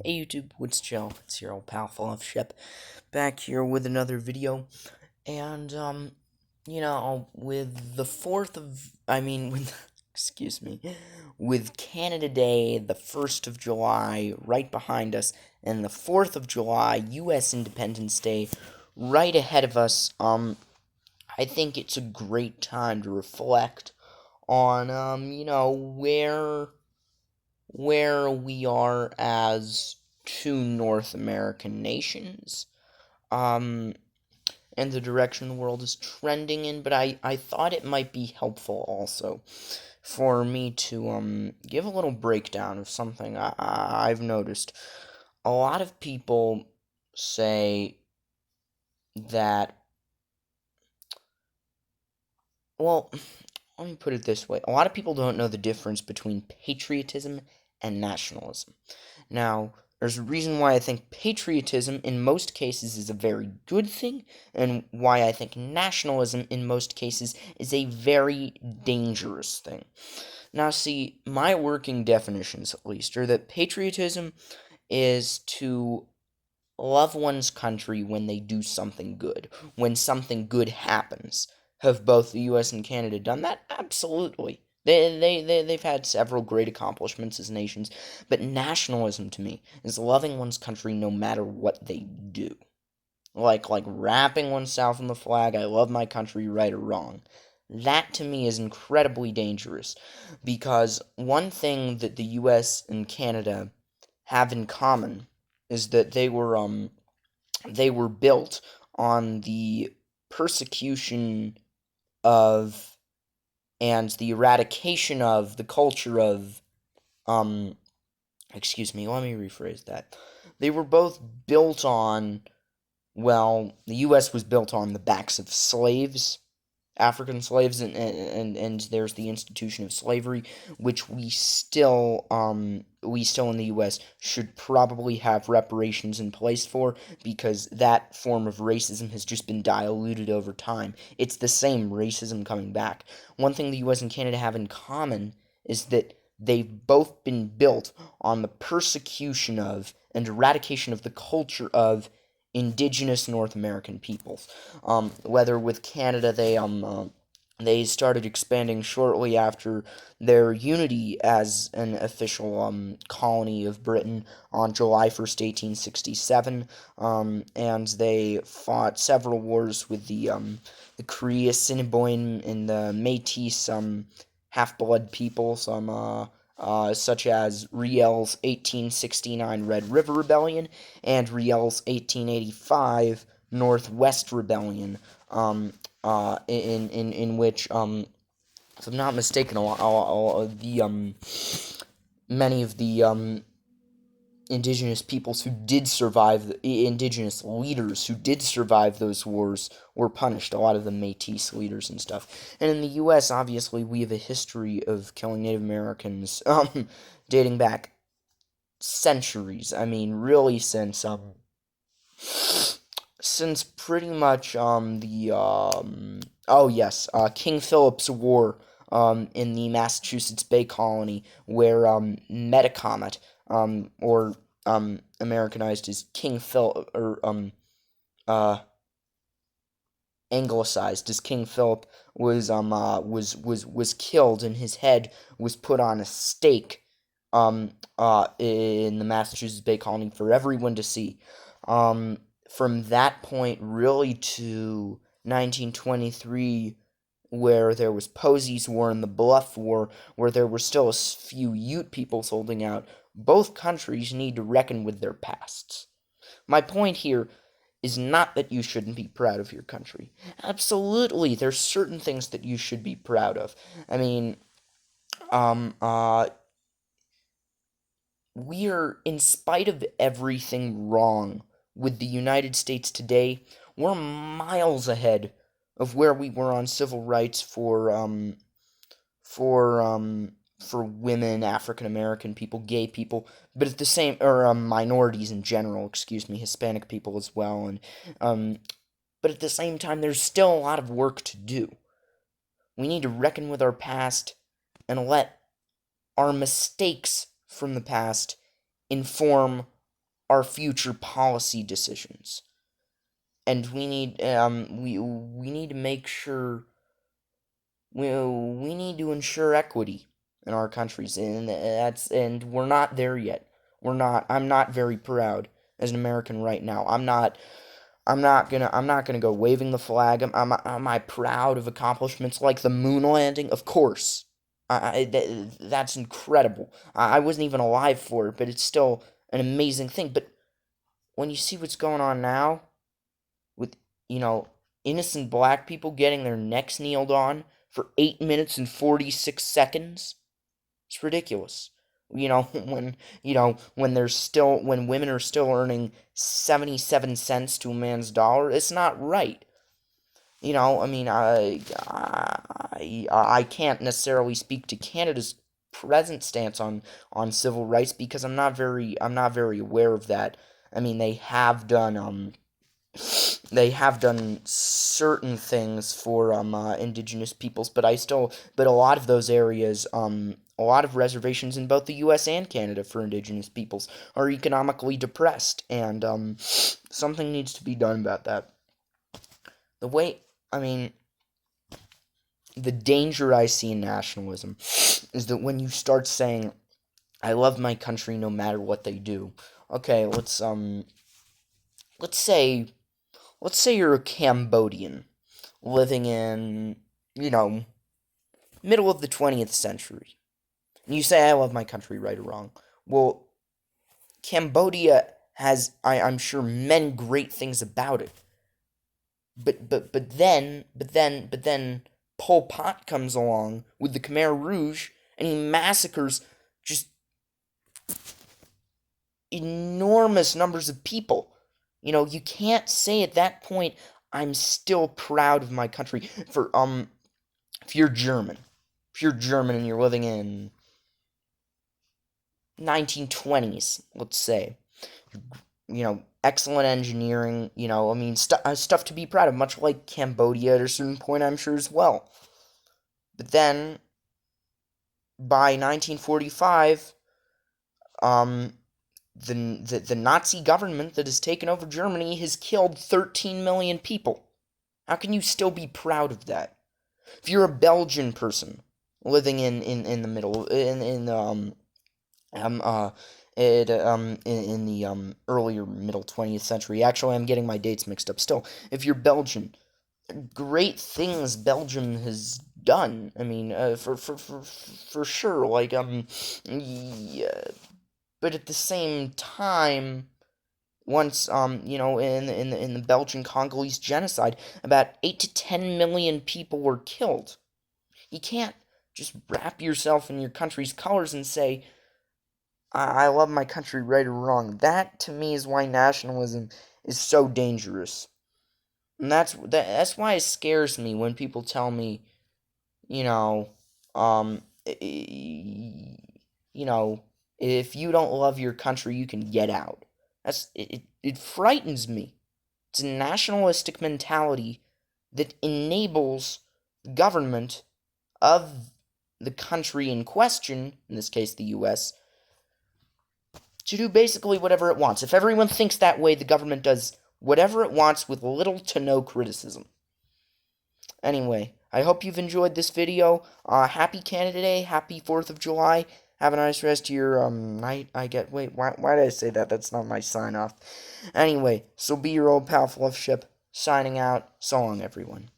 Hey YouTube, what's Joe? It's your old pal Full of Ship, back here with another video, and with the 4th of, excuse me, with Canada Day, the 1st of July, right behind us, and the 4th of July, U.S. Independence Day, right ahead of us, I think it's a great time to reflect on, where we are as two North American nations, um, and the direction the world is trending in, but I thought it might be helpful also for me to, give a little breakdown of something I've noticed. A lot of people say that, well, let me put it this way. A lot of people don't know the difference between patriotism and nationalism. Now, there's a reason why I think patriotism in most cases is a very good thing, and why I think nationalism in most cases is a very dangerous thing. Now, see, my working definitions, at least, are that patriotism is to love one's country when they do something good, when something good happens. Have both the US and Canada done that? Absolutely. They've had several great accomplishments as nations, but nationalism to me is loving one's country no matter what they do. Like wrapping oneself in the flag, I love my country, right or wrong. That to me is incredibly dangerous, because one thing that the US and Canada have in common is that they were built on the persecution of and the eradication of the culture of, um excuse me, let me rephrase that. They were both built on, well, the US was built on the backs of slaves, African slaves, and there's the institution of slavery, which we still in the U.S. should probably have reparations in place for, because that form of racism has just been diluted over time. It's the same racism coming back. One thing the U.S. and Canada have in common is that they've both been built on the persecution of and eradication of the culture of indigenous North American peoples. Whether with Canada, they started expanding shortly after their unity as an official colony of Britain on July 1st, 1867, and they fought several wars with the Cree, Assiniboine, and the Métis half-blood peoples, such as Riel's 1869 Red River Rebellion and Riel's 1885 Northwest Rebellion, in which, if I'm not mistaken, many of the indigenous peoples who did survive, indigenous leaders who did survive those wars, were punished. A lot of the Métis leaders and stuff. And in the U.S., obviously, we have a history of killing Native Americans, dating back centuries. I mean, really, since pretty much King Philip's War, in the Massachusetts Bay Colony, where Metacomet, or Americanized as King Philip, or uh anglicized as King Philip, was killed, and his head was put on a stake, in the Massachusetts Bay Colony for everyone to see. From that point really to 1923, where there was Posey's War and the Bluff War, where there were still a few Ute peoples holding out. Both countries need to reckon with their pasts. My point here is not that you shouldn't be proud of your country. Absolutely, there's certain things that you should be proud of. I mean, um, uh, we're, in spite of everything wrong with the United States today, we're miles ahead of where we were on civil rights for, for women, African American people, gay people, but at the same, or minorities in general, excuse me, Hispanic people as well, and but at the same time, there's still a lot of work to do. We need to reckon with our past and let our mistakes from the past inform our future policy decisions. And we need to make sure we need to ensure equity in our countries, and we're not there yet. We're not. I'm not very proud as an American right now. I'm not gonna go waving the flag. Am I proud of accomplishments like the moon landing? Of course. That's incredible. I wasn't even alive for it, but it's still an amazing thing. But when you see what's going on now with, you know, innocent black people getting their necks kneeled on for 8 minutes and 46 seconds, it's ridiculous. When women are still earning 77 cents to a man's dollar, it's not right. I mean, I can't necessarily speak to Canada's present stance on civil rights because I'm not very aware of that. I mean, they have done certain things for indigenous peoples, but a lot of those areas, a lot of reservations in both the U.S. and Canada for indigenous peoples are economically depressed, and something needs to be done about that. The way, I mean, the danger I see in nationalism is that when you start saying, "I love my country no matter what they do," okay, let's say let's say you're a Cambodian living in, you know, middle of the 20th century. And you say, I love my country, right or wrong. Well, Cambodia has, I'm sure, many great things about it. But then Pol Pot comes along with the Khmer Rouge and he massacres just enormous numbers of people. You can't say at that point, I'm still proud of my country. If you're German, and you're living in 1920s, let's say, excellent engineering, I mean, stuff to be proud of, much like Cambodia at a certain point, I'm sure, as well. But then, by 1945, um, the Nazi government that has taken over Germany has killed 13 million people. How can you still be proud of that? If you're a Belgian person living in the middle in the um uh in the earlier middle 20th century. Actually, I'm getting my dates mixed up still. If you're Belgian, great things Belgium has done. I mean, for sure, like yeah, but at the same time, once in the Belgian Congolese genocide, about 8 to 10 million people were killed. You can't just wrap yourself in your country's colors and say, I love my country, right or wrong. That, to me, is why nationalism is so dangerous. And that's why it scares me when people tell me, you know, um, you know, if you don't love your country, you can get out. It frightens me. It's a nationalistic mentality that enables the government of the country in question, in this case the US, to do basically whatever it wants. If everyone thinks that way, the government does whatever it wants with little to no criticism. Anyway, I hope you've enjoyed this video. Happy Canada Day, happy 4th of July. Have a nice rest of your night. Wait, why did I say that? That's not my sign off. Anyway, so be your old pal Fluff Ship, signing out. So long, everyone.